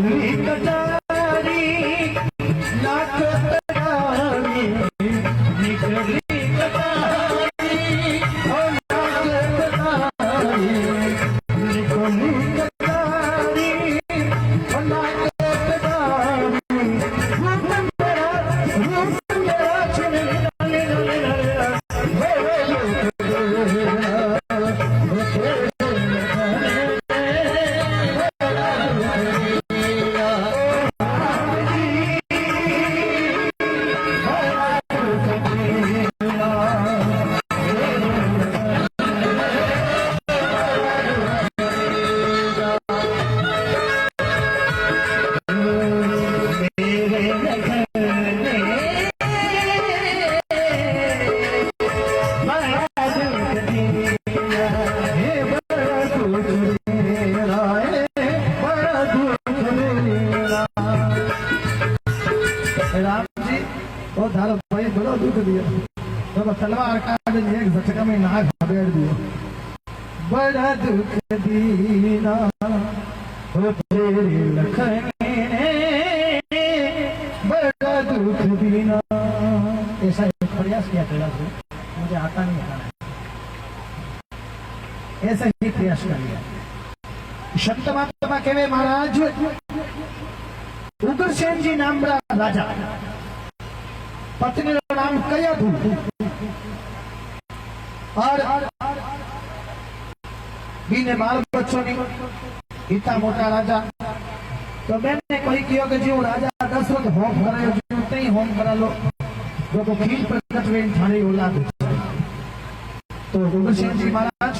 निकली कटारी लाख कटारी निकली कटारी ओ लाख कटारी निकली कटारी ओ लाख कटारी रूप मेरा चुने तलवार काट एक झटका में नाक हबेड़ दियो। बड़ा दुख दीना हो तेरे लखने बड़ा दुख दीना। ऐसा एक प्रयास किया कैलाश में, मुझे आता नहीं गाना, ऐसा ही प्रयास कर लिया। संत महात्मा कहवे महाराज उग्रसेन जी नाम राजा, पत्नी का नाम कयाधु और बीने बाल बच्चों ने इतना मोटा राजा। तो मैंने कही किया कि जो राजा दशरथ होम करायो जो नहीं होम करा लो जो को खील प्रकट वे थाने औलाद। तो उग्रसेन जी महाराज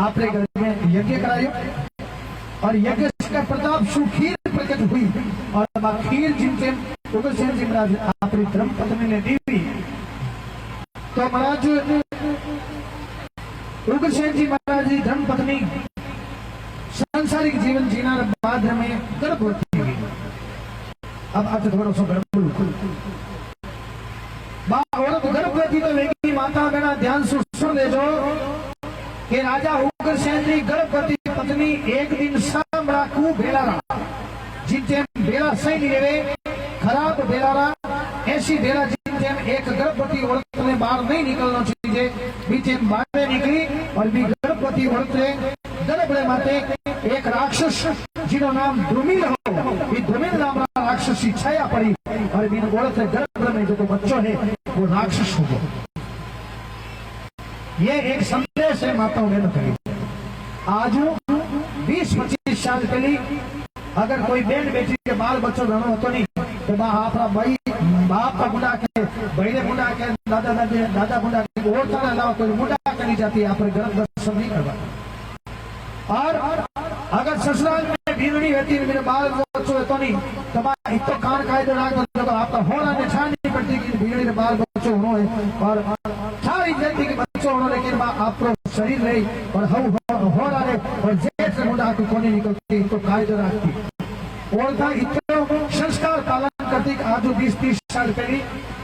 आपने घर में यज्ञ करायो और यज्ञ का प्रताप सुखीर प्रकट हुई और खीर जिनके उग्रसेन जी महाराज अपनी धर्म पत्नी ने दी। तो महाराज उग्रसेन जी महाराज की धर्म पत्नी सांसारिक जीवन जीना बाद में गर्भवती हुई। अब आज थोड़ा सा औरत गर्भवती तो वेगी माता बहना ध्यान से सुन लेजो कि राजा उग्रसेन जी गर्भवती पत्नी एक दिन शाम राखू बेला रहा जिनसे बेला सही नहीं रहे खराब बेला रहा ऐसी बेला जिनसे एक गर्भवती औरत ने बाहर नहीं निकलना चाहिए बीच बाहर निकली और भी गर्भवती औरत ने गर्भ माते एक राक्षस जिनो नाम द्रुमिल हो द्रुमिल नाम राक्षस की छाया पड़ी और बिन औरत गर्भ में जो बच्चों है वो राक्षस हो। ये एक संदेश है माताओं ने कही। आज 20-25 साल पहले अगर कोई बहन बेटी के बाल बच्चों घणो होतो नहीं तो आपरा भाई बाप का मुंडा के बहने मुंडा के दादा मुंडा के और तरह अलावा कोई मुंडा करी जाती है आप गर्भ दर्शन नहीं करवा। और अगर ससुराल में भीड़नी होती है मेरे बाल बच्चों तो नहीं तो इतो कान कायदे राख आपका होना निशान नहीं पड़ती कि भीड़नी के बाल बच्चों होनो है और सारी जल्दी के बच्चों होनो लेकिन आपको शरीर रही और हो रहा है और जेठ मुंडा को कोने निकलती तो कायदे राखती और था इतना संस्कार पालन करती आज 20-30 साल पहले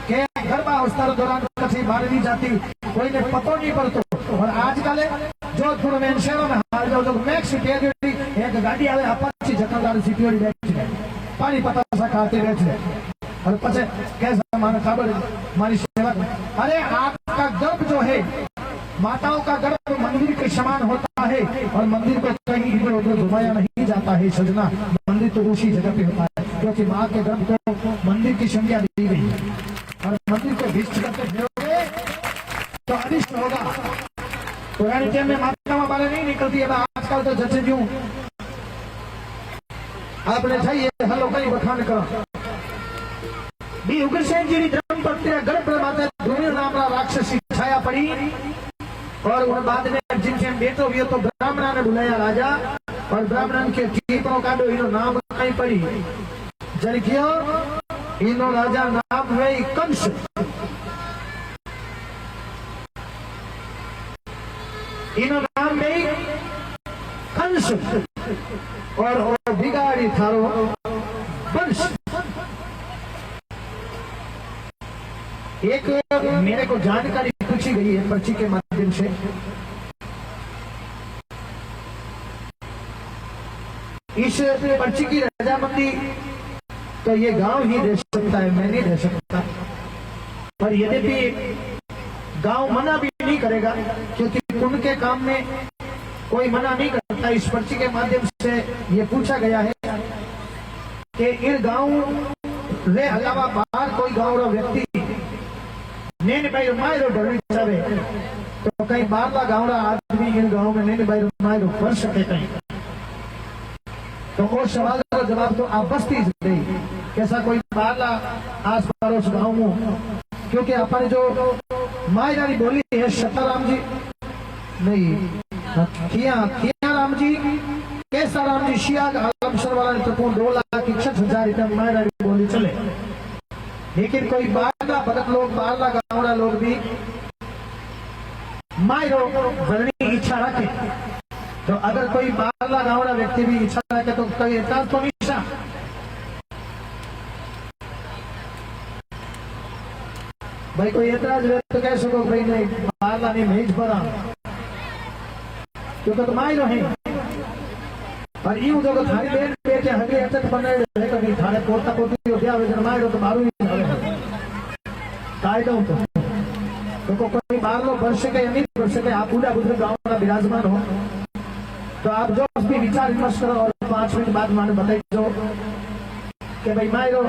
के गर्भावस्था दौरान कहीं बाहर नहीं जाती कोई ने पतो नहीं पड़तो। और आजकल जोधपुर में शहरों में हाल जाओ जो मैक्स एक गाड़ी आवे अपाची जकलदार सिक्योरिटी बैठ पानी पता सा खाते बैठे और पचे कैसा माना खबर हमारी सेवा। अरे आपका गर्भ जो है माताओं का गर्भ मंदिर के समान होता है और मंदिर को कहीं इधर उधर घुमाया नहीं जाता है सजना। मंदिर तो उसी जगह पे होता है क्योंकि माँ के गर्भ को मंदिर की संज्ञा दी गई है और मंदिर को भिष्ट करके फिरोगे तो अनिष्ट होगा। पुराने टाइम में माता हमारे नहीं निकलती है आजकल तो जैसे जो आपने चाहिए हलो कई बखान करो भी उग्रसेन जी धर्म पत्नी गर्भ माता धूमिल नाम राक्षसी छाया पड़ी और उन बाद में जिनसे बेटो भी तो ब्राह्मणा ने बुलाया राजा और ब्राह्मण के कीपरों का इनो नाम कहीं पड़ी जलकियो इनो राजा नाम है कंस। इनो नाम है कंस और बिगाड़ी थारो वंश। एक मेरे को जानकारी पूछी गई है पर्ची के माध्यम से इस पर्ची की रजामंदी तो ये गांव ही दे सकता है, मैं नहीं दे सकता। पर यद्यपि गांव मना भी नहीं करेगा, क्योंकि उनके काम में कोई मना नहीं करता। इस पर्ची के माध्यम से ये पूछा गया है कि इन गांव रे अलावा बाहर कोई गांव रो व्यक्ति नेन भाई मायरो ढोली चाहे तो कहीं बाहरला गांव रा आदमी इन गांव में नेन भाई मायरो भर सके कहीं। तो वो सवाल का जवाब तो आप बस्ती दे कैसा कोई बाहरला आस पड़ोस गांव में, क्योंकि अपन जो मायरानी बोली है सताराम जी नहीं किया राम जी कैसा राम जी शियाग आलमसर वाला ने तो 2,61,000 रुपया मायरानी बोली चले। लेकिन कोई बाहरला भगत लोग बाहरला गांवड़ा लोग भी मायरो भरने की इच्छा रखे, तो अगर कोई बाहरला गांवड़ा व्यक्ति भी इच्छा रखे तो कोई एतराज तो नहीं। भाई कोई एतराज रहे तो कह सको भाई नहीं बाहरला ने भेज पड़ा क्योंकि तो मायरो है। और यूं जो थारी बेन बेटे हगे अटक बनाए रहे कभी थारे पोता पोती हो गया वजन मायरो तो मारू ही हवे कायदा तो कोई बाहर लो भर सके या नहीं भर सके। आप पूरा बुजुर्ग गांव में विराजमान हो तो आप जो भी विचार विमर्श करो और 5 मिनट बाद मैंने बताई दो कि भाई मायरो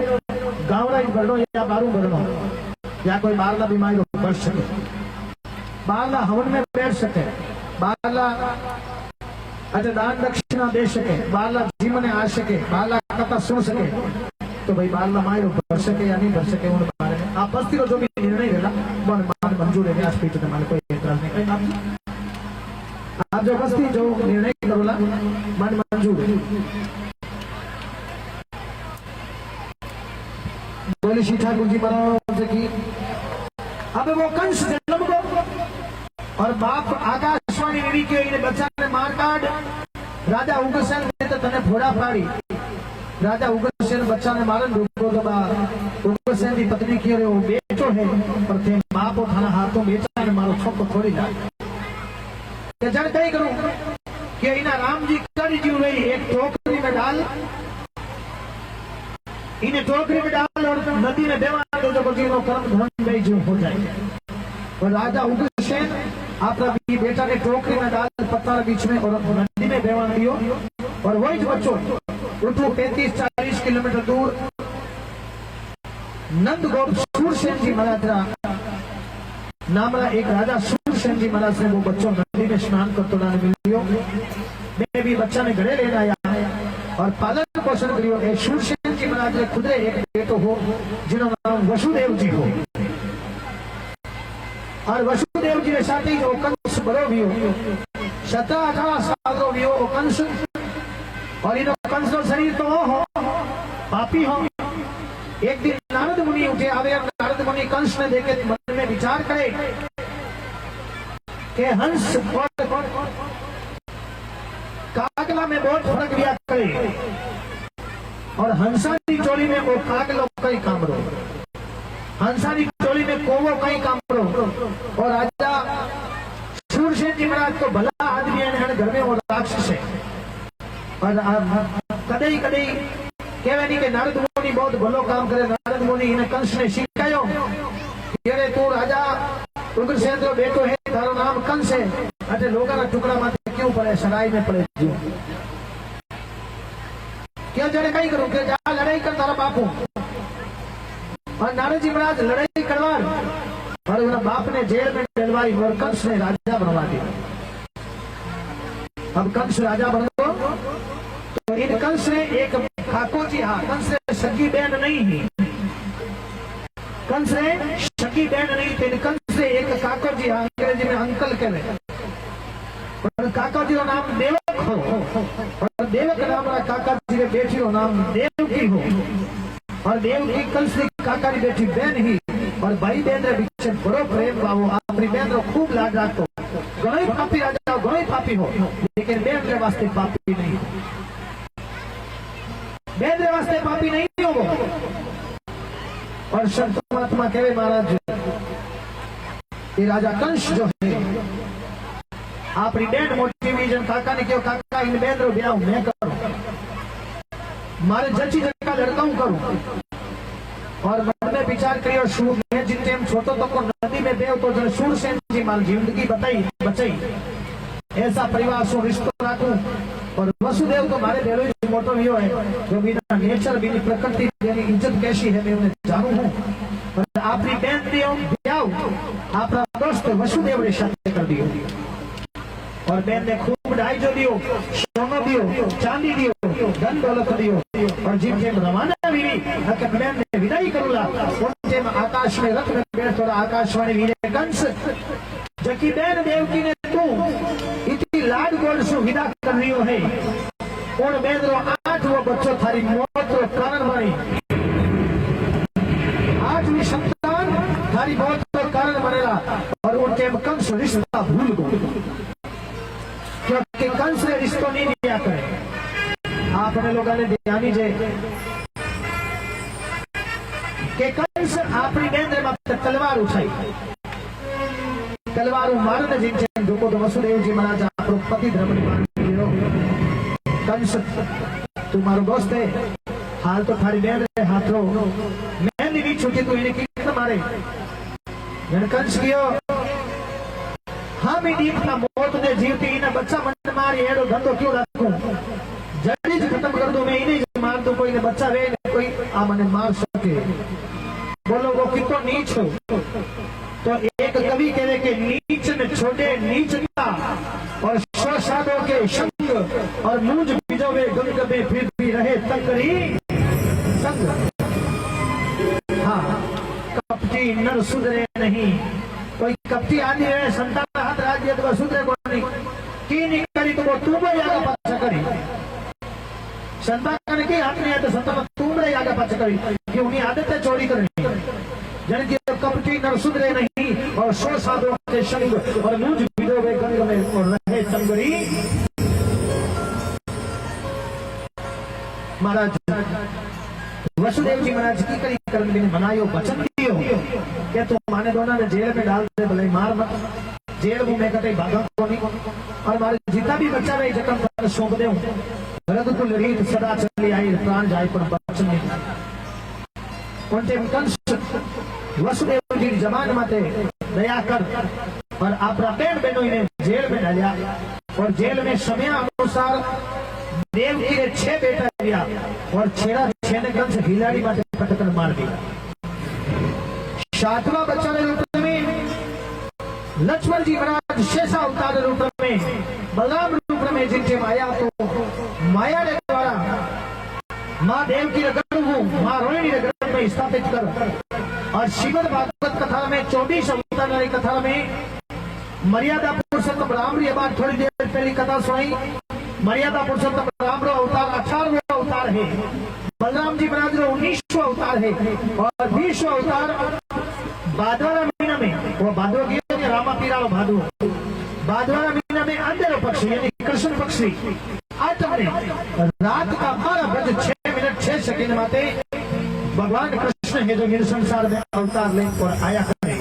गांवड़ा ही भरनो या बारू भरनो या कोई बाहरला भी मायरो भर सके, बाहरला हवन में बैठ सके, बाहरला अच्छा दान दक्षिणा दे सके, बारला जीवन आ सके, बारला कथा सुन सके, तो भाई बारला मायरो भर सके या नहीं भर सके उन बारे में आप बस्ती को जो भी निर्णय लेना मन मंजूर है। आज पीठ में कोई एतराज नहीं करें। आप जो बस्ती जो निर्णय करोला मन मंजूर है। बोले श्री ठाकुर जी महाराज की अब वो कंस जन्म को और बाप आकाशवाणी एवी के इन बच्चा ने मार काट राजा उग्रसेन ने तो तने फोड़ा फाड़ी। राजा उग्रसेन बच्चा ने मारन डूबो तो उग्रसेन की पत्नी की वो बेटो है पर थे बाप और थाना हाथों बेटा ने मारो छोको थोड़ी ला के जड़ कई करूं कि इना राम जी कर जीव रही एक टोकरी में डाल, इन्हें टोकरी में डाल और नदी में देवा दो जो जीवो कर्म धन गई जीव हो जाए। और राजा उग्रसेन आपका भी बेटा ने टोकरी में डाल पत्थर बीच में और नदी में बेवा दियो और वही बच्चों उठो 35-40 किलोमीटर दूर नंद गोप सूरसेन जी महाराज नामरा एक राजा सूरसेन जी महाराज से वो बच्चों नदी में स्नान करते मिलियो। मैं भी बच्चा ने घरे लेना आया और पालन पोषण करियो। एक सूरसेन जी महाराज ने खुद एक बेटो हो जिन्होंने नाम वसुदेव जी हो और वसुदेव जी के साथ ही जो कंस बड़ो भी हो 17-18 साल रो भी हो कंस और इन कंस का शरीर तो हो पापी हो। एक दिन नारद मुनि उठे आवे और नारद मुनि कंस ने देखे मन में विचार करे कि हंस और कागला में बहुत फर्क दिया करे और हंसा की चोली में वो कागलो कई काम रो, हंसा की चोली में कोवो कई काम रो। और राजा सूरसेन जी महाराज को भला आदमी है घर में वो राक्षस है और कदई कदई कहवे नहीं कि नारद मुनि बहुत भलो काम करे। नारद मुनि इन्हें कंस ने सिखायो अरे तू राजा उग्रसेन जो बेटो है तारो नाम कंस है अरे लोगों का टुकड़ा माथे क्यों पड़े सराय में पड़े जीव क्या जड़े कहीं करूं कि जा लड़ाई कर तारा बापू। और नारद जी महाराज लड़ाई करवा और उन्हें बाप ने जेल में डलवाई और कंस ने राजा बनवा दिया। अब कंस राजा बन गो तो इन कंस ने एक काको जी हाँ कंस ने सगी बहन नहीं ही, कंस ने सगी बहन नहीं थे। कंस ने एक काको जी हाँ अंग्रेजी में अंकल कहे और काका जी का नाम देवक हो और देवक नाम काका जी के बेटी का नाम देवकी हो और देवकी कंस की काका की बेटी बहन ही और भाई बहन रे बीच बड़ो प्रेम भाव अपनी बहन रो खूब लाड राखो। घणो पापी राजा घणो पापी हो लेकिन बहन रे वास्ते पापी नहीं, बहन रे वास्ते पापी नहीं हो। और संत महात्मा कहे महाराज ये राजा कंस जो है अपनी बहन मोटी विजन काका ने क्यों काका इन बहन रो ब्याह मैं करूं मारे जची जगह लड़का हूं करूं और मन में विचार करियो शूर ने जिन टाइम छोटो तो को नदी में देव तो जन शूरसेन जी माल जिंदगी बताई बचाई ऐसा परिवार सो रिश्तो राखूं और वसुदेव तो मारे भेलो ही मोटो हुयो है जो बिना नेचर बिना प्रकृति तेरी इज्जत कैसी है मैं उन्हें जानू हूं और आपकी बहन दियो ब्याह आपका दोस्त वसुदेव ने शादी कर दियो और बहन ने खूब ढाई जो दियो सोना दियो चांदी दियो धन दौलत दियो और जिन जेम रवाना हुई हक बहन ने विदाई करूला उन जेम आकाश में रथ में बैठ थोड़ा आकाशवाणी वीरे कंस जकी बहन देवकी ने तू इतनी लाड गोल सु विदा कर रही है उन बहन रो 8वो बच्चो थारी मौत रो कारण बनी 8वीं संतान थारी मौत रो कारण बनेला और उन जेम कंस रिश्ता भूल गयो क्योंकि कंस ने रिश्तो नहीं दिया करे आपने लोगों ने ध्यान जे कि कंस अपनी बेंद्र में तलवार उठाई तलवार मारने जिन जो तो वसुदेव जी महाराज आपरो पति धर्म निभाने कंस तुम्हारो दोस्त है हाल तो थारी बेंद्र हाथ रो मैं नहीं छूटी तो इन्हें कितना मारे कंस कियो हम ही अपना मौत ने जीवती इन्हें बच्चा मन मारी एडो धंधो क्यों रखूं जल्दी से खत्म कर दो मैं इन्हें मार दो कोई ने बच्चा वे कोई आ मने मार सके बोलो वो कितो नीच हो तो एक कवि कहे कि नीच न छोड़े नीचता और शोषादों के संग और मूंज बिजोवे गंग में फिर भी रहे तकरी संग हाँ कपटी नर सुधरे नहीं कोई कपटी आदि है संतान हाथ राज्य तो सुधरे को नहीं की नहीं करी तो वो तुम आगे पाछा करी संतान की हाथ नहीं है तो संतान तुम आगे पाछा करी कि उन्हें आदत है चोरी करनी जन की कपटी नर सुधरे नहीं और सौ साधुओं के संग और मूंज बिजोवे गंग में और रहे संगरी महाराज वसुदेव जी महाराज की करी कर्म ने बनायो वचन दियो क्या तुम माने दोनों ने जेल में डाल दे भले मार मत जेल में कटे भागा को नहीं और मारे जितना भी बच्चा वे जकम पर सौंप दे रघुकुल रीत सदा चली आई प्राण जाए पर वचन नहीं उनते कंस वसुदेव जी जमान माते दया कर और आपरा बेन बेनो ने जेल में डालिया और जेल में समय अनुसार देव जी ने 6 बेटा दिया और छेड़ा छेने कंस हिलाड़ी माते पटकर मार दिया 7वां बच्चा ने रूप में लक्ष्मण जी महाराज शेषा अवतार रूप में बलराम रूप में जिनसे माया तो माया ने द्वारा माँ देव की गर्भ माँ रोहिणी गर्भ में स्थापित कर और श्रीमद् भागवत कथा में 24 अवतार वाली कथा में मर्यादा पुरुषोत्तम राम री बात थोड़ी देर पहली कथा सुनाई मर्यादा पुरुषोत्तम राम रो अवतार 18वां अवतार है बलराम जी महाराज रो 19वां अवतार है और 20वां अवतार भादवारा महीना में वो भादो गयो कि रामा पीरालो भादो भादवारा महीना में अंधेरो पक्ष यानी कृष्ण पक्षी आठम ने रात का 12 बज 6 मिनट 6 सेकंड माते भगवान कृष्ण है जो मेरे संसार में अवतार ले और आया करे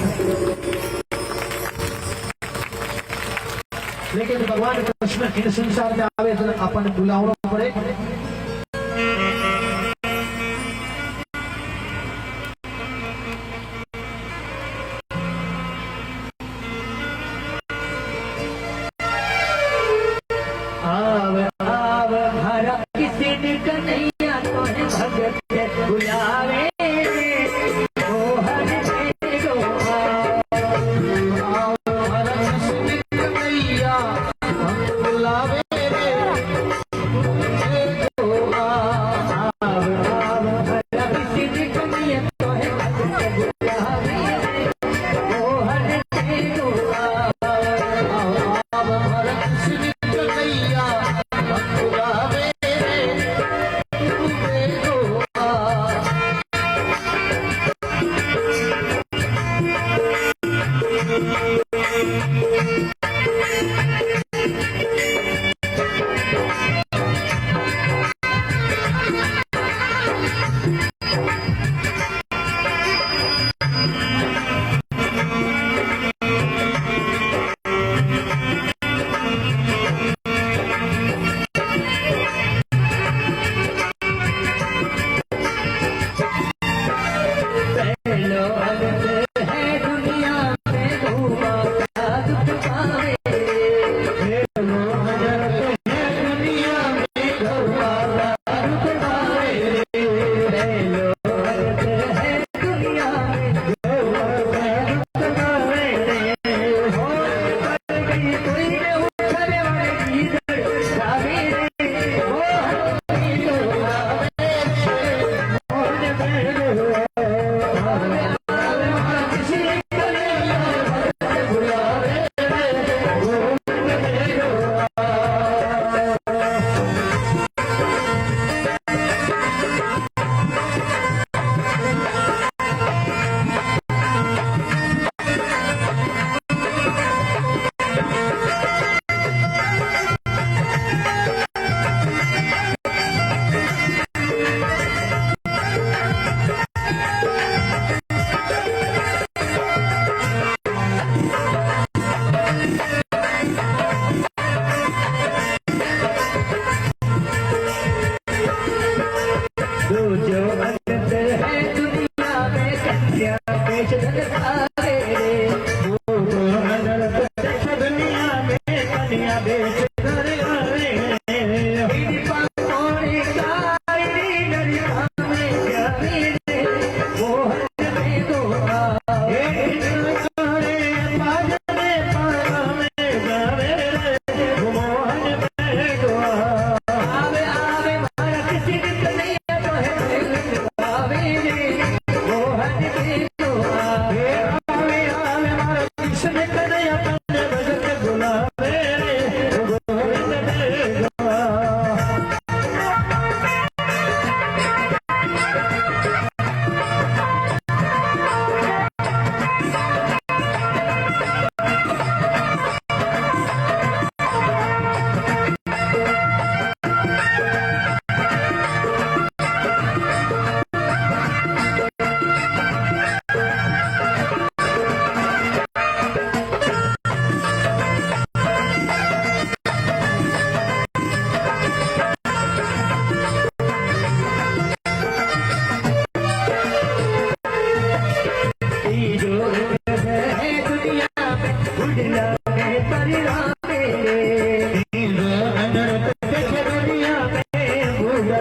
लेकिन भगवान कृष्ण इन संसार में आवे तो अपन बुलावना पड़े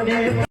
बने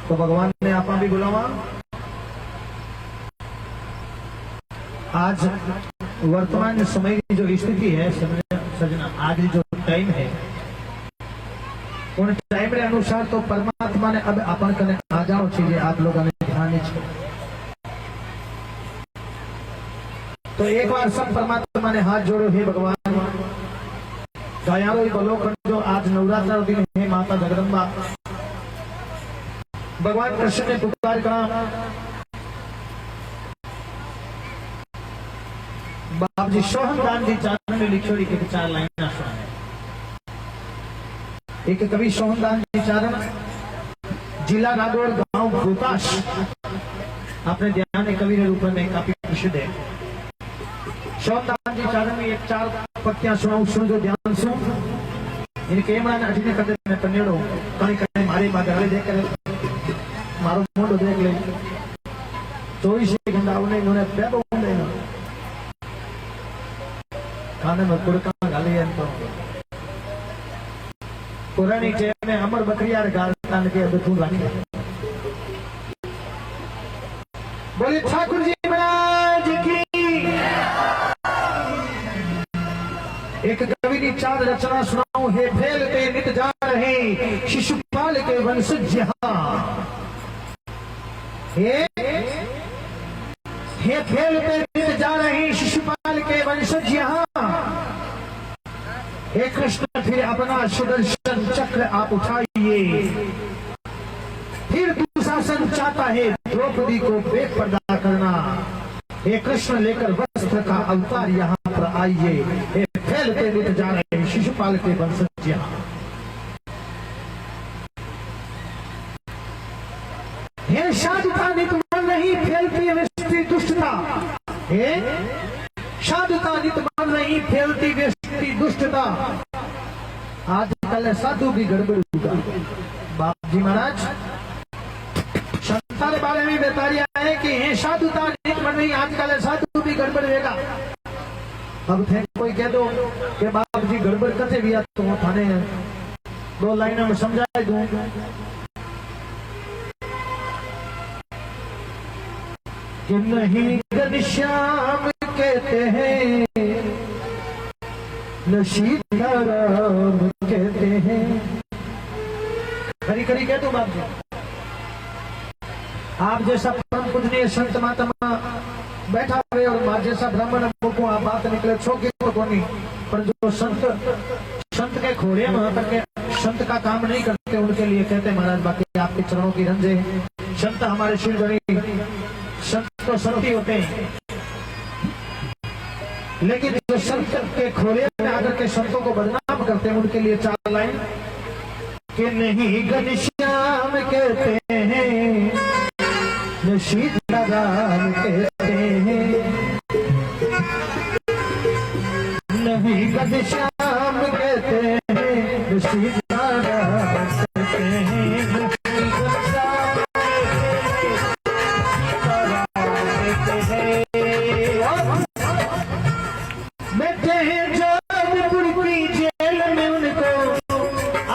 तो भगवान ने आप भी बुलावा। आज वर्तमान समय की जो स्थिति है सजना, आज जो टाइम है उन टाइम के अनुसार तो परमात्मा ने अब अपन कने आ जाओ चीजें आप लोगों ने ध्यान छे। तो एक बार सब परमात्मा ने हाथ जोड़ो, हे भगवान दयालो बोलो जो आज नवरात्र दिन है माता जगदम्बा भगवान कृष्ण ने पुकार करा। बाप जी सोहन दान जी चारण में लिखोड़ी के 4 लाइन सुनाए। एक कवि सोहन दान जी चारण, जिला नागौर, गांव भूताश, अपने ध्यान कवि के रूप में काफी प्रसिद्ध है। सोहन दान जी चारण में एक 4 पत्तियां सुनाऊ, सुन जो ध्यान सुन। इनके एमणा ने अठीने करते ने पन्नेड़ो कहीं कहीं मारी बागाड़े देख कर मारो मोटो देख ले 24 घंटा उन्हें बेबो होंगे ना खाने में कुड़का गाली है तो पुरानी टेम में अमर बकरियार गालता ने के बतू रानी। बोले ठाकुर जी महाराज की। एक कवि ने 4 रचना सुनाऊं, हे फैलते नित जा रहे शिशुपाल के वंशज यहाँ। हे फैलते नित जा रहे शिशुपाल के वंशज यहाँ। हे कृष्ण फिर अपना सुदर्शन चक्र आप उठाइए, फिर दुशासन चाहता है द्रौपदी को बेपर्दा करना। हे कृष्ण लेकर वस्त्र का अवतार यहाँ पर आइए, हे फैलते नित जा रहे शिशुपाल के वंशज यहाँ। हे साधुता नित मन नहीं फैलती व्यष्टि दुष्टता। हे साधुता नित मन नहीं फैलती व्यष्टि दुष्टता। आजकल साधु भी गड़बड़ होगा। बाप जी महाराज संसार बारे में बताया है कि हे साधुता नित मन नहीं, आजकल साधु भी गड़बड़ होगा। अब थे कोई कह दो कि बाप जी गड़बड़ करते भी तो थाने 2 लाइनों में समझा दूं। कि नहीं घनश्याम कहते हैं, न सीताराम कहते हैं। खरी खरी कह दो बाप जी। आप जैसा परम पूजनीय संत महात्मा बैठा हुए और मां जैसा ब्राह्मण को आप बात निकले छो के तो कोनी, पर जो संत के खोरे में करके संत का काम नहीं करते उनके लिए कहते महाराज बाकी आपके चरणों की रंजे। संत हमारे शिव गणी संत तो संती होते हैं, लेकिन जो संत के खोले में आकर के संतों को बदनाम करते हैं उनके लिए 4 लाइन। कि नहीं घनश्याम कहते हैं, न सीताराम कहते हैं। नहीं घनश्याम कहते हैं, न सीताराम कहते हैं।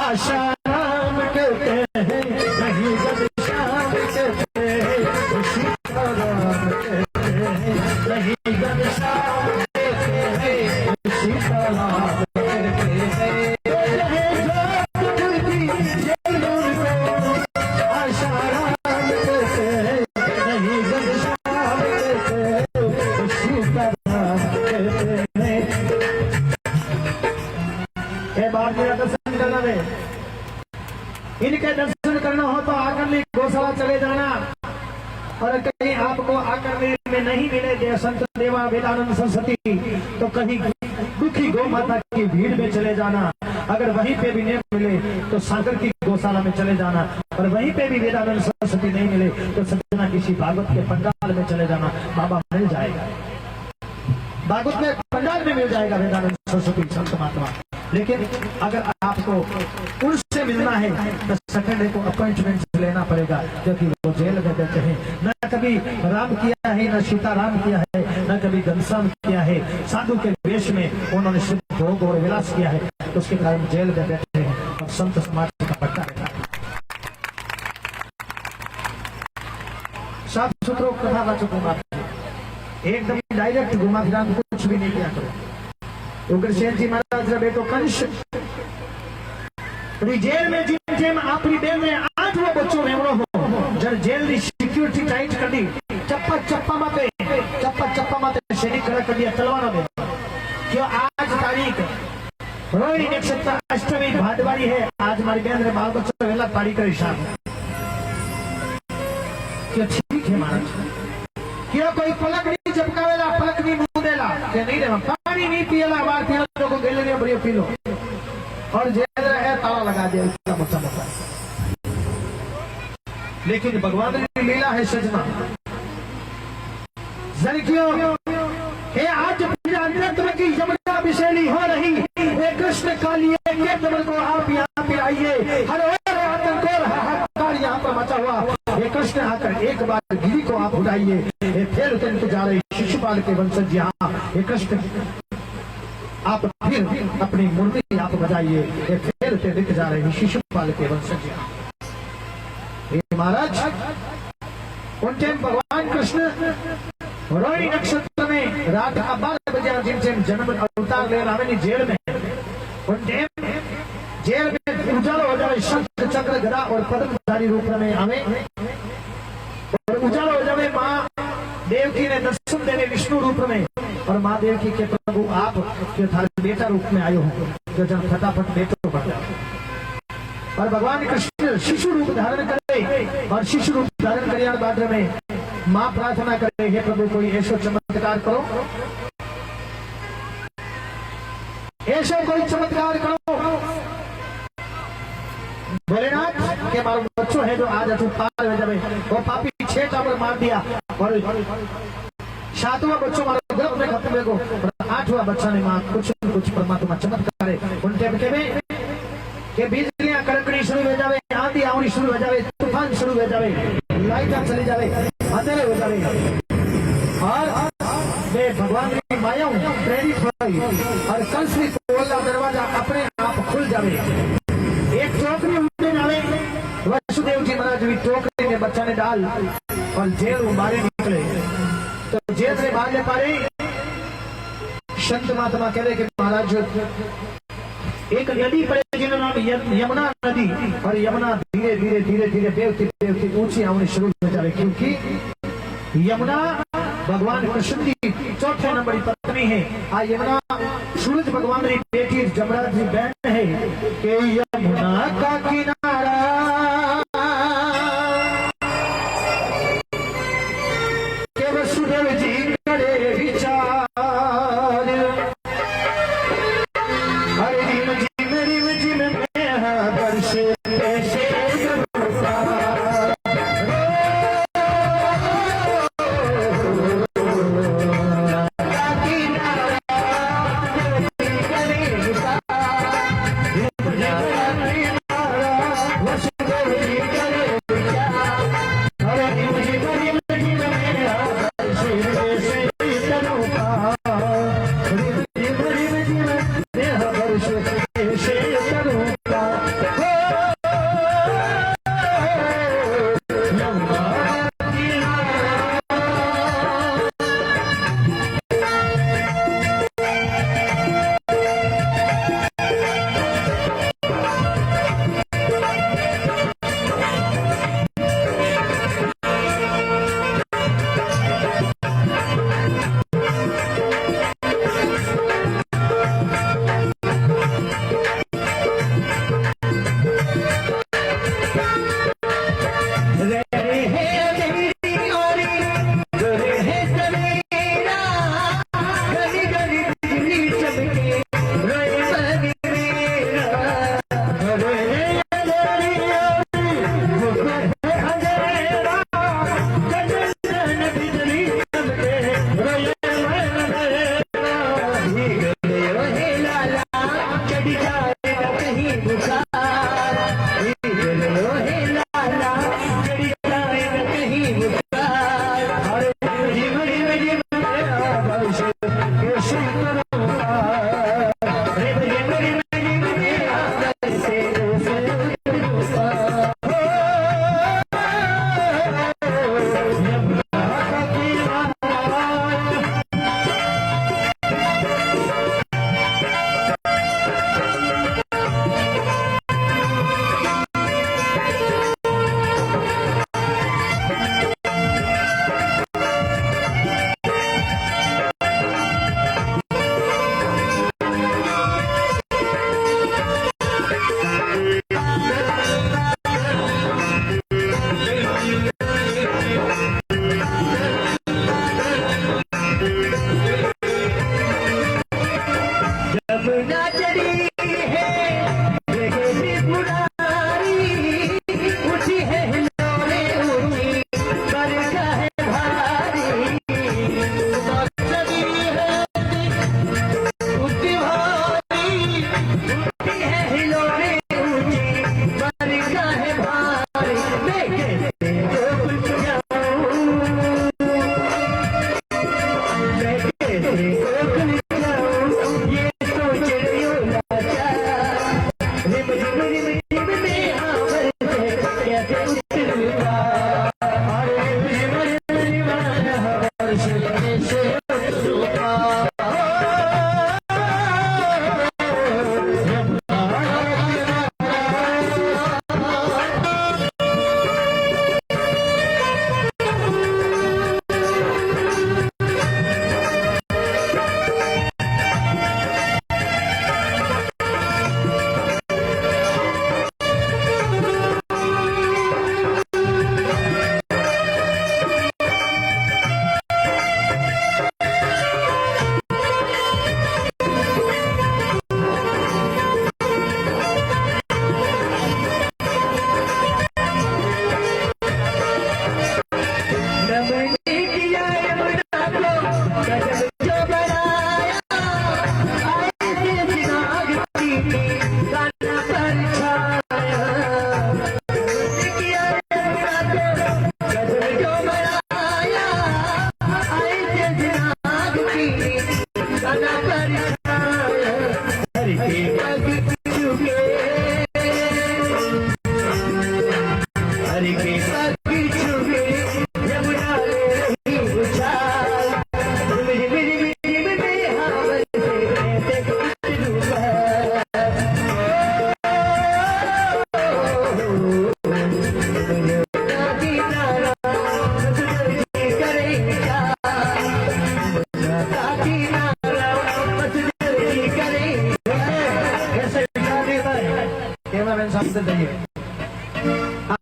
आशाराम कहते हैं, नहीं घनश्याम कहते हैं, श्याम कैसे सीताराम कहते हैं। ये बात मेरा दर्शन करना है, इनके दर्शन करना हो तो आकर गौशाला चले जाना, और कहीं आपको आकर में नहीं मिले जय संत देवा वेदानंद सरस्वती तो कहीं दुखी गौ माता की भीड़ में चले जाना। अगर वहीं पे भी नहीं मिले तो सागर की गौशाला में चले जाना, और वहीं पे भी वेदानंद सरस्वती नहीं मिले तो सजना किसी भागवत के पंडाल में चले जाना, बाबा मिल जाएगा। भागवत में पंडाल में मिल जाएगा वेदानंद सरस्वती संत महात्मा। लेकिन अगर आपको उनसे मिलना है तो सेकंड को अपॉइंटमेंट लेना पड़ेगा, क्योंकि वो जेल में बैठे हैं। न कभी राम किया है, न सीता राम किया है, न कभी घनश्याम किया है। साधु के वेश में उन्होंने शुद्ध भोग और विलास किया है, तो उसके कारण जेल में बैठे हैं और संत समाज का पट्टा रहता है। साफ सुथरो कथा वाचक घुमा, एकदम डायरेक्ट घुमा फिरा, कुछ भी नहीं किया करो। उग्रसेन जी महाराज का बेटो कंस जेल में जेम अपनी बेन ने 8 बच्चों में हो, जब जेल की सिक्योरिटी टाइट कर दी, चप्पा चप्पा माते सैनिक खड़ा कर दिया तलवारों में। क्यों आज तारीख रोहिणी नक्षत्र अष्टमी भादवारी है, आज हमारी बेन ने बाल बच्चों वेला तारीख का हिसाब। क्या ठीक है महाराज, क्यों कोई पलक नहीं झपकावेला, पलक नहीं मुंदेला, क्या नहीं देवा, पानी नहीं पिएला, बाहर पीला तो गैलरी बढ़िया पी लो, और जेल है ताला लगा दिया इतना मोटा मोटा। लेकिन भगवान की लीला है सजना, क्यों हे आज अंतरत्व की यमुना विषैली हो रही, हे कृष्ण कालिए के दमन को आप यहाँ पे आइए, हर आतंक और हाहाकार यहाँ पर मचा हुआ, हे कृष्ण आकर एक बार गिरी को आप उड़ाइए। हे फिर अत्यंत जा रहे शिशुपाल के वंशज यहाँ, हे कृष्ण आप फिर अपनी मुरली आप बजाइए, ये फिर से दिख जा रहे शिशुपाल के वंशज। महाराज उन टाइम भगवान कृष्ण रोहिणी नक्षत्र में रात 12 बजे जिन टाइम जन्म अवतार ले रहे जेल में, उन टाइम जेल में उजाला हो जाए, शंख चक्र गदा और पद्मधारी रूप में आवे, और उजाला हो जाए माँ देवकी ने दर्शन देने विष्णु रूप में, और माँ देवकी के प्रभु आप जो था बेटा रूप में आए हो, जो जन फटाफट बेटो बन जाए। और भगवान कृष्ण शिशु रूप धारण करे, और शिशु रूप धारण करने बाद में माँ प्रार्थना करे, हे प्रभु कोई ऐसा चमत्कार करो, ऐसा कोई चमत्कार करो भोलेनाथ के मारो बच्चों है जो आज तू पार हो जाए। वो पापी 6 टावर मार दिया, और 7वां बच्चों मारो गर्भ में खत्म देखो, 8वां बच्चा ने मां कुछ परमात्मा चमत्कार है उन टाइम के बिजलियां कड़कनी शुरू हो जावे, आंधी आवनी शुरू हो जावे, तूफान शुरू हो जावे, लाइटा चली जावे, अंधेरे हो जावे, और वे भगवान की माया प्रेरित हुई और कंस की खोला दरवाजा अपने आप खुल जावे। एक टोकरी उठने जावे, वसुदेव जी महाराज भी टोकरी में बच्चा ने डाल और जेल बाहर निकले, तो जेल से बाहर ले पारे संत महात्मा कह रहे कि महाराज एक नदी पड़े जिनका नाम यमुना नदी, और यमुना धीरे धीरे धीरे धीरे बेवती ऊंची आने शुरू हो जाए, क्योंकि यमुना भगवान कृष्ण की 4थे नंबर की पत्नी है। आ यमुना सूरज भगवान की बेटी जमराज की बहन है कि यमुना का किनारा के वसुदेव जी करे विचार,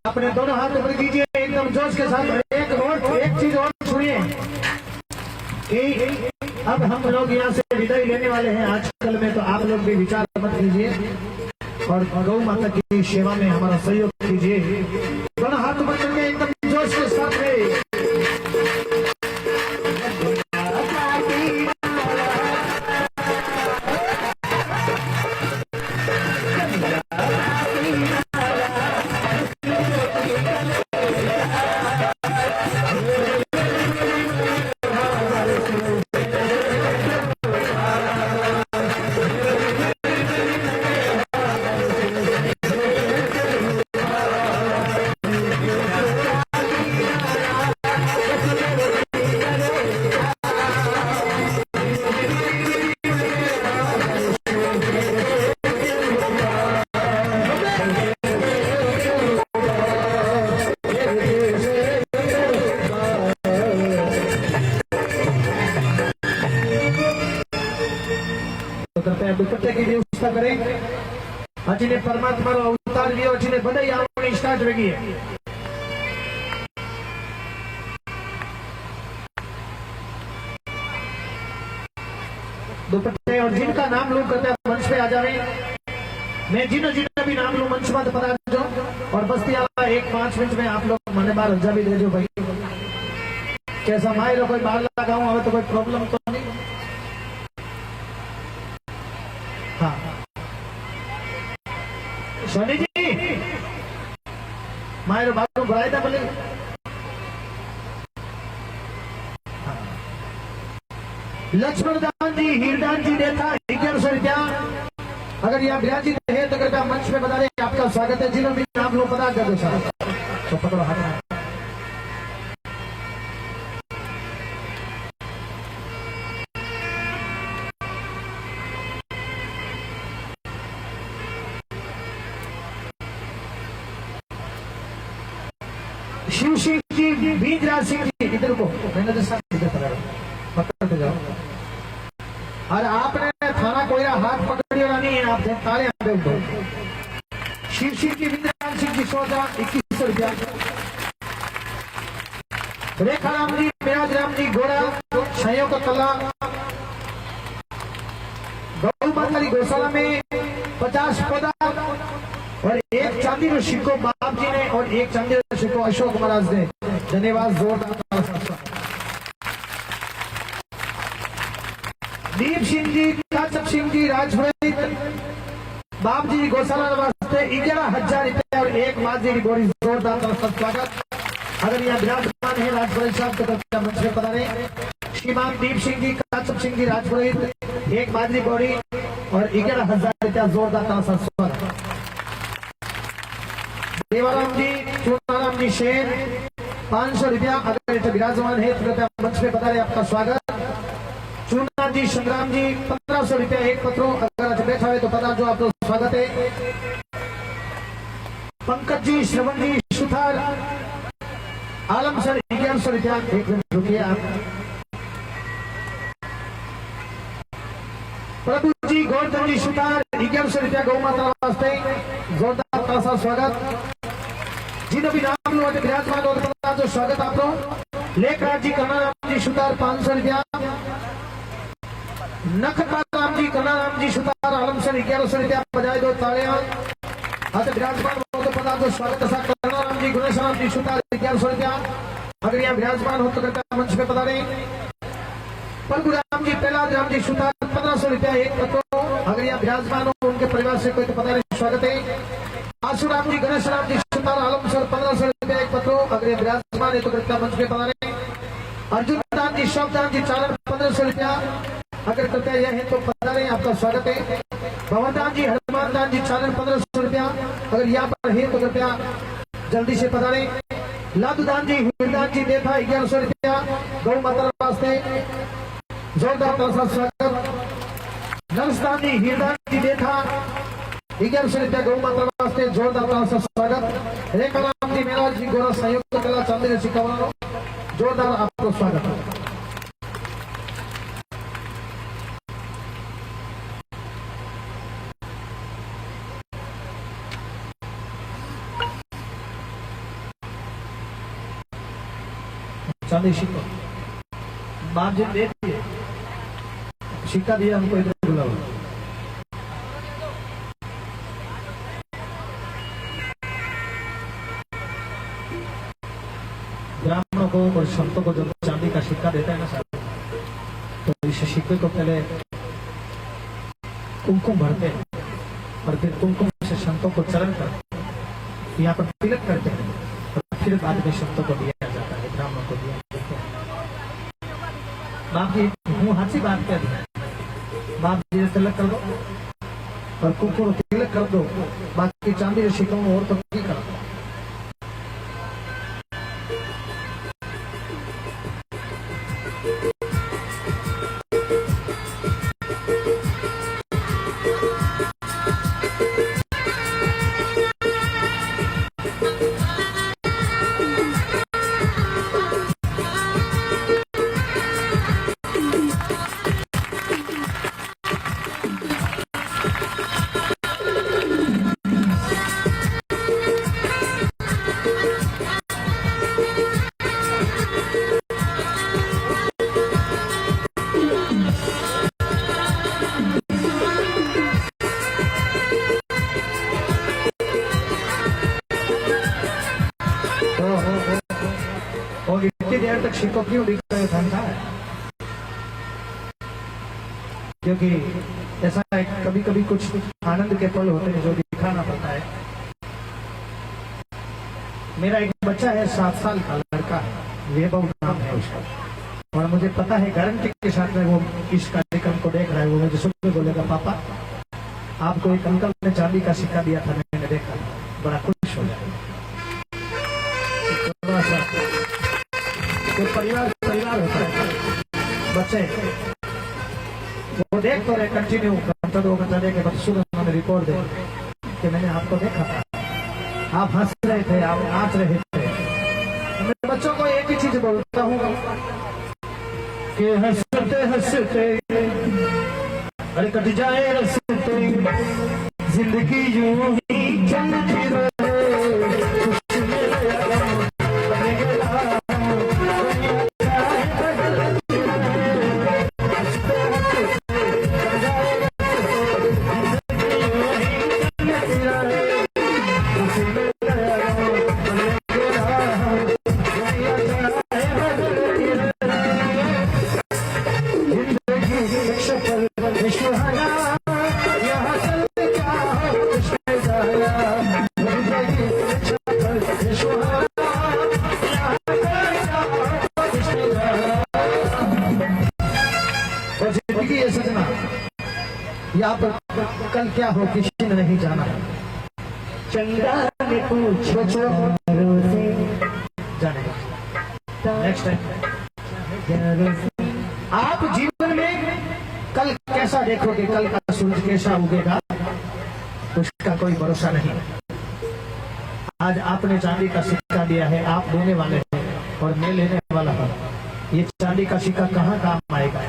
अपने दोनों हाथ ऊपर कीजिए एकदम जोश के साथ। एक चीज और सुनिए कि अब हम लोग यहाँ से विदाई लेने वाले हैं आजकल में, तो आप लोग भी विचार मत कीजिए और गौ माता की सेवा में हमारा सहयोग कीजिए। दोनों हाथ ऊपर करके एकदम जोश के साथ में दुपट्टे की व्यवस्था करें। अचिने परमात्मा अवतार दियो, अचिने बधाई आवनी स्टार्ट रही है। दुपट्टे और जिनका नाम लूं करते मंच पे आ जावे। मैं जिन्होंने भी नाम लूं मंच पर पता दो और बस्ती आला 1-5 मिनट में आप लोग मने बार हजा भी दे दो भाई। कैसा मायरो कोई बाहर लगाऊं हमें तो कोई प्रॉब्लम तो नहीं। हाँ सोनी जी मायरो बाबू बुराई था बोले। लक्ष्मण दान जी हीरदान जी देता 1100 रुपया। अगर यहाँ विराजित है तो कृपया मंच पे बता दें आपका स्वागत है। जिन्होंने भी नाम लो पता कर दो सर तो पकड़ो हाथ। शिव सिंह जी बीजराज सिंह जी इधर को मैंने तो सब इधर पकड़ते जाओ। और आपने थाना कोयरा हाथ पकड़ियो नहीं है, आप ताले दे दो। शिव सिंह जी बीजराज सिंह जी 2100 रुपया। रेखा राम जी मेराज राम जी घोड़ा छाइयों का कला। गौ माता की गौशाला में 50 पौधा और 1 चांदी का सिक्को बाप जी ने और 1 चांदी का सिक्को अशोक महाराज ने। धन्यवाद जोरदार। दीप सिंह जी काचक सिंह जी राजभाई बाप जी गौशाला वास्ते 11,000 रुपया और 1 माँ जी की गोरी जोरदार स्वागत। अगर यहाँ विराजमान है राजभाई साहब तो मंच पे पता नहीं। श्रीमान दीप सिंह जी, काचप सिंह जी राजपुरोहित, एक बाजरी बोरी और 11,000 रुपया जोरदार तासा स्वागत। देवाराम जी, चूनाराम जी शेर 500 रुपया अगर इसे विराजमान है तो कृपया मंच पे पधारे, आपका स्वागत। चूना जी, संग्राम जी 1500 रुपया एक पत्रों, अगर इसे बैठा है तो पधार जो आपका स्वागत है। पंकज जी, श्रवण जी सुथार, आलम सर 1100 रुपया, एक मिनट रुकिए आप। प्रभु जी, गोवर्धन जी सुथार 1100 रुपया गौ माता वास्ते, जोरदार तासा स्वागत। जिन्हों भी नाम लो विराजमान और पधार जो स्वागत आप। लेखराज जी, कन्नाराम जी सुथार 500 रुपया। नखताराम जी, कन्नाराम जी सुथार, आलम सर 1100 रुपया, बजाय दो तालियां। विराजमान हो तो पता तो स्वागत है। करुणाराम जी, गुणेशराम जी सुतार 1100 रुपया, अगर यहाँ विराजमान हो तो कृपया मंच पे पधारे। परगुराम जी, प्रहलाद राम जी सुतार 1500 रुपया एक पत्रों, अगर यहाँ विराजमान हो उनके परिवार से कोई तो पधारे, स्वागत है। आशुराम जी, गणेशराम जी सुतार, आलम सर 1500 रुपया एक पत्रों, अगर यहाँ विराजमान है तो कृपया मंच पे पधारे। अर्जुन दान जी, शब्दान जी चालन 1500 रुपया, अगर कृपया यह है तो पधारे, आपका स्वागत है। भवनदान जी, हनुमान दान जी चालन 1500 रुपया, अगर यहाँ पर है तो कृपया जल्दी से पधारे। लादूदान जी, हिरदान जी देथा 1100 रुपया, गौ माता वास्ते, जोरदार तासा स्वागत। नरसदान जी, हिरदान जी देथा 1100 रुपया, गौ माता वास्ते, जोरदार तासा स्वागत। रेखाराम जी, मेरा जी गोरा संयुक्त कला चांदी शिकावानो, जोरदार आपको स्वागत। चांदी सिक्का बाप जी दे दिए, सिक्का दिया हमको, इधर बुलाओ। ब्राह्मणों को और संतों को जब चांदी का सिक्का देता है ना साहब, तो इस सिक्के को पहले कुमकुम भरते हैं और फिर कुमकुम से संतों को चरण कर यहाँ पर तिलक करते हैं और फिर बाद में संतों को दिया जाता है, ब्राह्मणों को दिया जाता है। बाप जी मुंह हाथ से बात कर दिया, बाप जी तिलक कर दो और कुमकुम तिलक कर दो, बाकी चांदी के सिक्कों और तो नहीं करो। और इतनी देर तक सिक्कों क्यों दिख रहे था? क्योंकि ऐसा है कभी कभी कुछ आनंद के पल होते हैं जो दिखाना पड़ता है। मेरा एक बच्चा है 7 साल का लड़का है, वैभव नाम है उसका, और मुझे पता है गारंटी के साथ में वो इस कार्यक्रम को देख रहा है। वो मुझे सुबह बोलेगा, पापा आपको एक अंकल ने चांदी का सिक्का दिया था, मैंने देखा, बड़ा खुश हो गया। तो परिवार होता है, बच्चे वो देख तो रहे कंटिन्यू घंटा 2 घंटा देखे, बस सुबह उन्होंने रिपोर्ट दे कि मैंने आपको देखा था, आप हंस रहे थे, आप नाच रहे थे। मैं बच्चों को एक ही चीज बोलता हूँ कि हंसते हंसते अरे कट जाए रस्ते, जिंदगी यूं ही चलती रहे। और जिंदगी है सजना, यहाँ पर कल क्या हो किसी ने नहीं जाना। चंदा ने पूछो से जाने नेक्स्ट टाइम। आप जीवन में कल कैसा देखोगे, कल का सूरज कैसा उगेगा, उसका कोई भरोसा नहीं। आज आपने चांदी का सिक्का दिया है, आप देने वाले हैं और मैं लेने वाला हूं। ये चांदी का सिक्का कहाँ काम आएगा?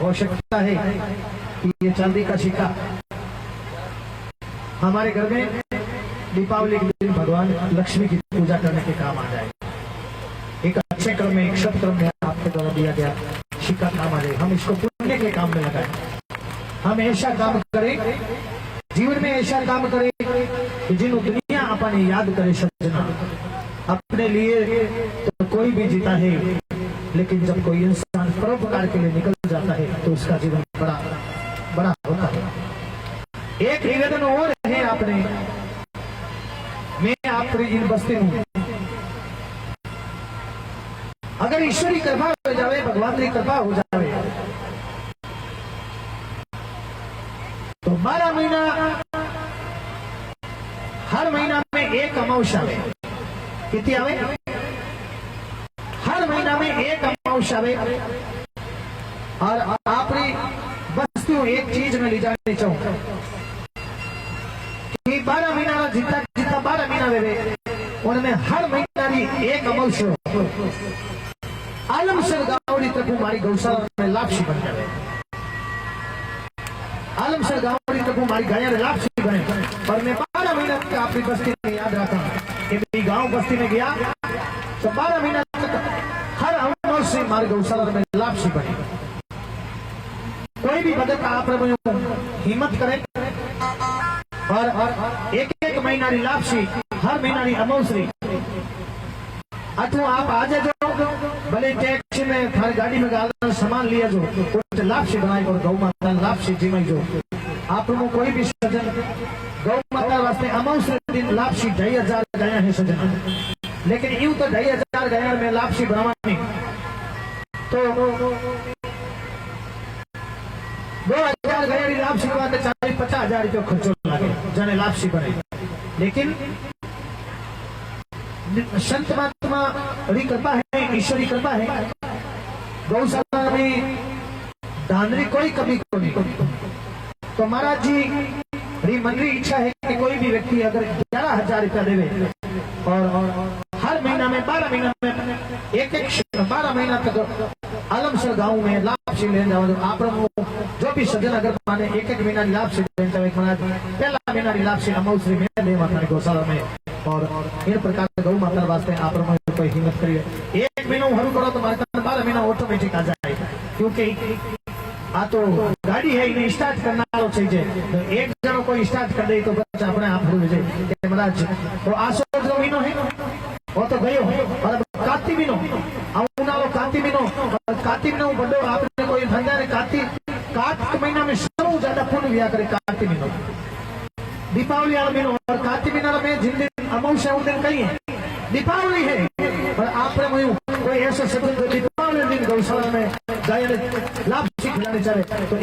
हो सकता है कि ये चांदी का सिक्का हमारे घर में दीपावली के दिन भगवान लक्ष्मी की पूजा करने के काम आ जाए। एक अच्छे क्रम में, एक सत्क्रम में आपके द्वारा दिया गया सिक्का काम आ जाए। हम इसको पुण्य के काम में लगाएं। हम ऐसा काम करें, जीवन में ऐसा काम करें कि जिन दुनिया अपने याद करे सजना। अपने लिए तो कोई भी जीता है, लेकिन जब कोई इंसान परोपकार के लिए निकल जाता है तो उसका जीवन बड़ा बड़ा होता है। एक निवेदन और है आपने, मैं आपकी इन बस्ती हूं, अगर ईश्वरी कृपा हो जाए, भगवान की कृपा हो जाए तो 12 महीना, हर महीना में एक अमावस्या में कितनी आवे, हर महीना में एक अमावस्या आवे। और आपकी बस्ती एक चीज में ले जानी चाहूंगा कि 12 महीना जितना जितना 12 महीना वे उनमें हर महीना की एक अमावस्या आलमसर गावड़ी तक हमारी गौशाला में लापसी बन जाए। आलमसर गावड़ी तक हमारी गाया लापसी बने। और मैं 12 महीना तक आपकी बस्ती में याद रखा कि मेरी गांव बस्ती में गया तो 12 महीना तक हर अमावस्या हमारी गौशाला में लापसी बने। कोई भी बदल आप हिम्मत करे और एक एक महीना की लापसी, हर महीना की अमावस्या अथवा आप आ जाओ, भले टैक्सी में हर गाड़ी में गाल सामान लिया जो तो लापसी बनाई और गौ माता लापसी जीवाई जो। आप लोगों कोई भी सजन गौ माता वास्ते अमावस्या दिन लापसी 2,500 गया है सजन, लेकिन यूं तो 2,500 गया में लापसी बनवानी तो 2,000 गया की लापसी बनवाते 40-50,000 रुपये खर्चो लगे जाने लापसी बने। लेकिन संत महात्मा री कृपा है, ईश्वरी कृपा है, गौशाला में दानरी कोई कमी को नहीं। तो महाराज जी री मन री इच्छा है कि कोई भी व्यक्ति अगर 11,000 रुपया देवे और हर महीना में 12 महीना में एक 12 महीना तक आलमसर गांव में लापसी लेने जाओ। आप जो भी सज्जन अगर माने एक महीना की लापसी लेने जाए, महाराज पहला महीना की लापसी अमावस्या में दे माता गौशाला में। और इन प्रकार गौ माता वास्ते आप कोई हिम्मत करिए। एक महीना हरू करो तो 12 महीना ऑटोमेटिक आ जाए, क्योंकि आ तो गाड़ी है इन्हें स्टार्ट करना चाहिए। तो एक जनो कोई स्टार्ट कर दे तो बच्चा अपने आप हो जाए। महाराज वो आसो जो महीनो है वो तो गयो, और कार्तिक महीनो उनालो कार्तिक महीनो, कार्तिक महीनो बड़ो आपने कोई धंधा ने कार्तिक महीना में सबसे ज्यादा पुण्य लिया करे कार्तिक महीनो, दीपावली वाला महीनो। और कार्तिक महीना में जिन दिन अमावस्या उन दिन कहीं है दीपावली है, और आपने कोई ऐसा सज्जन दीपावली दिन गौशाला में गाय लाभ खिलाने चले तो